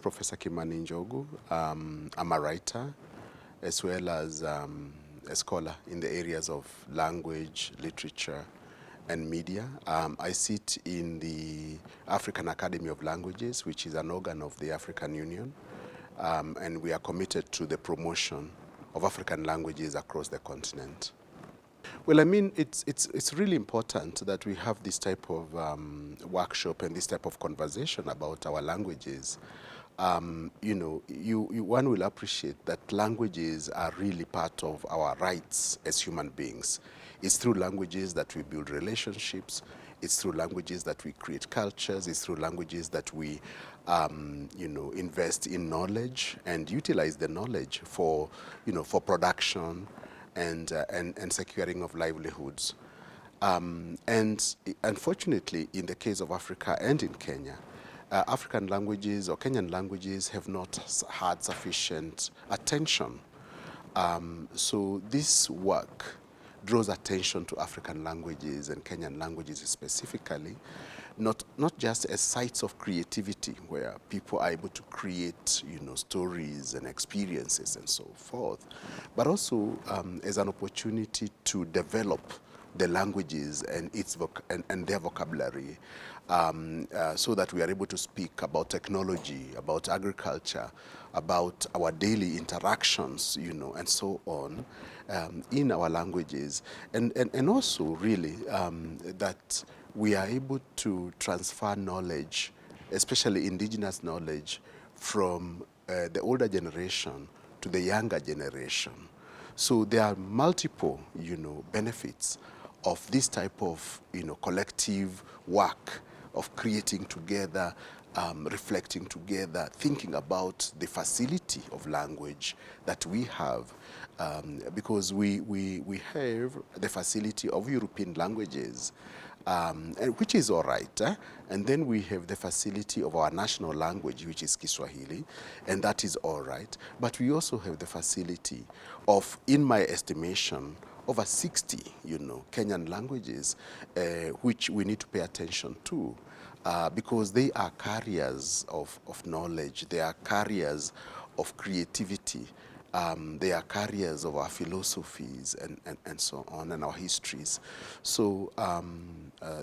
Professor Kimani Njogu. I'm a writer as well as a scholar in the areas of language, literature, and media. I sit in the African Academy of Languages, which is an organ of the African Union, and we are committed to the promotion of African languages across the continent. Well, I mean, it's really important that we have this type of workshop and this type of conversation about our languages. You know, one will appreciate that languages are really part of our rights as human beings. It's through languages that we build relationships. It's through languages that we create cultures. It's through languages that we, you know, invest in knowledge and utilize the knowledge for, you know, for production and securing of livelihoods. And unfortunately, in the case of Africa and in Kenya, African languages or Kenyan languages have not had sufficient attention. So this work draws attention to African languages and Kenyan languages specifically, not just as sites of creativity where people are able to create, you know, stories and experiences and so forth, but also as an opportunity to develop the languages and and their vocabulary, so that we are able to speak about technology, about agriculture, about our daily interactions, you know, and so on, in our languages, and also really that we are able to transfer knowledge, especially indigenous knowledge, from the older generation to the younger generation. So there are multiple, you know, benefits of this type of, you know, collective work of creating together, reflecting together, thinking about the facility of language that we have, because we have the facility of European languages, and which is all right. And then we have the facility of our national language, which is Kiswahili, and that is all right. But we also have the facility of, in my estimation, over 60, you know, Kenyan languages, which we need to pay attention to, because they are carriers of knowledge, they are carriers of creativity, they are carriers of our philosophies and so on, and our histories. So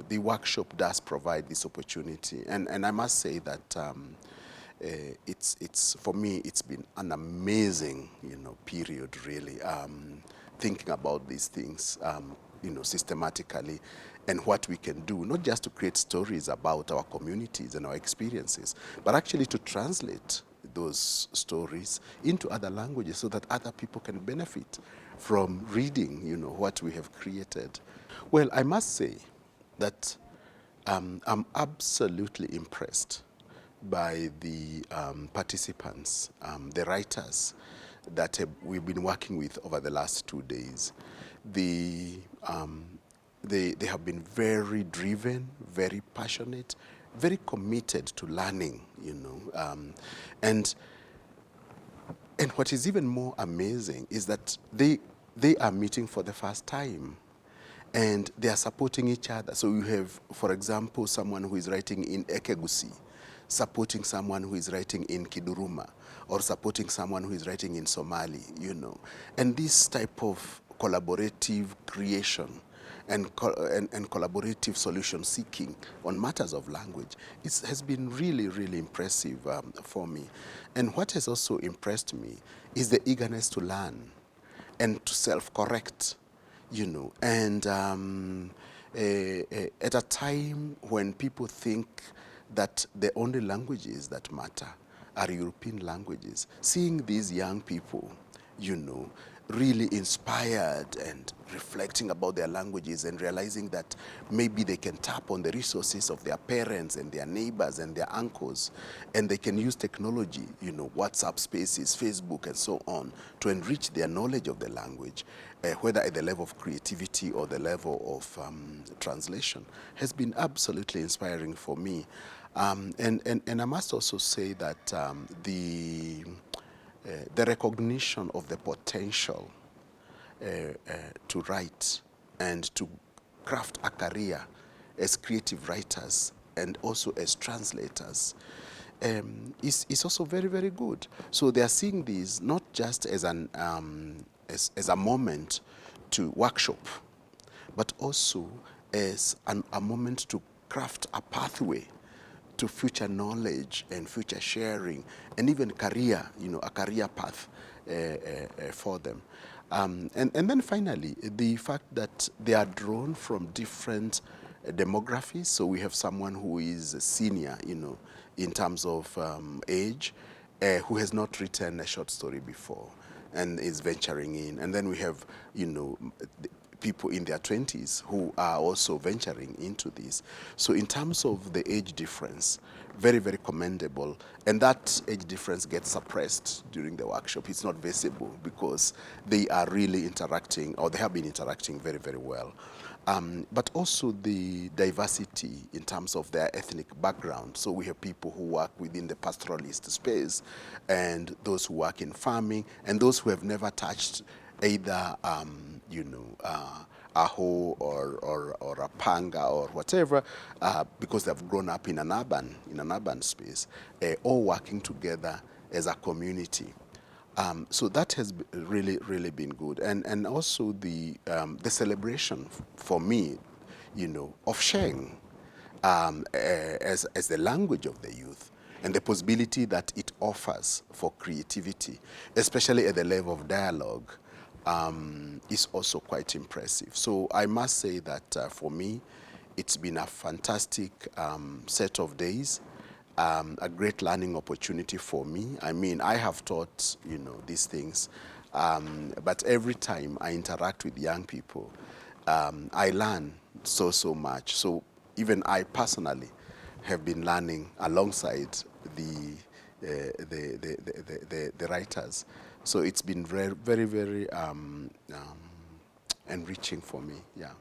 the workshop does provide this opportunity, and I must say that it's for me, it's been an amazing, you know, period really, thinking about these things, you know, systematically, and what we can do, not just to create stories about our communities and our experiences, but actually to translate those stories into other languages so that other people can benefit from reading, you know, what we have created. Well, I must say that I'm absolutely impressed by the participants, the writers that we've been working with over the last 2 days. They have been very driven, very passionate, very committed to learning, you know. And what is even more amazing is that they are meeting for the first time, and they are supporting each other. So you have, for example, someone who is writing in Ekegusi, supporting someone who is writing in Kiduruma, or supporting someone who is writing in Somali, you know. And this type of collaborative creation and collaborative solution seeking on matters of language has been really, really impressive for me. And what has also impressed me is the eagerness to learn and to self-correct, you know. And at a time when people think that the only languages that matter are European languages, seeing these young people, you know, really inspired and reflecting about their languages and realizing that maybe they can tap on the resources of their parents and their neighbors and their uncles, and they can use technology, you know, WhatsApp spaces, Facebook, and so on, to enrich their knowledge of the language, whether at the level of creativity or the level of translation, has been absolutely inspiring for me. And I must also say that the recognition of the potential to write and to craft a career as creative writers and also as translators is also very, very good. So they are seeing this not just as as a moment to workshop, but also as a moment to craft a pathway to future knowledge and future sharing, and even career, a career path for them. And then finally, the fact that they are drawn from different demographies. So we have someone who is a senior, in terms of age, who has not written a short story before and is venturing in. And then we have, people in their 20s who are also venturing into this. So in terms of the age difference, very, very commendable. And that age difference gets suppressed during the workshop. It's not visible because they are really interacting, or they have been interacting very, very well. But also the diversity in terms of their ethnic background. So we have people who work within the pastoralist space, and those who work in farming, and those who have never touched either a hoe or a panga or whatever, because they've grown up in an urban space, all working together as a community. So that has really, really been good. And also the celebration for me, of Sheng as the language of the youth, and the possibility that it offers for creativity, especially at the level of dialogue, is also quite impressive. So I must say that for me, it's been a fantastic set of days. A great learning opportunity for me. I mean, I have taught, these things, but every time I interact with young people, I learn so much. So even I personally have been learning alongside the writers. So it's been very, very, very enriching for me. Yeah.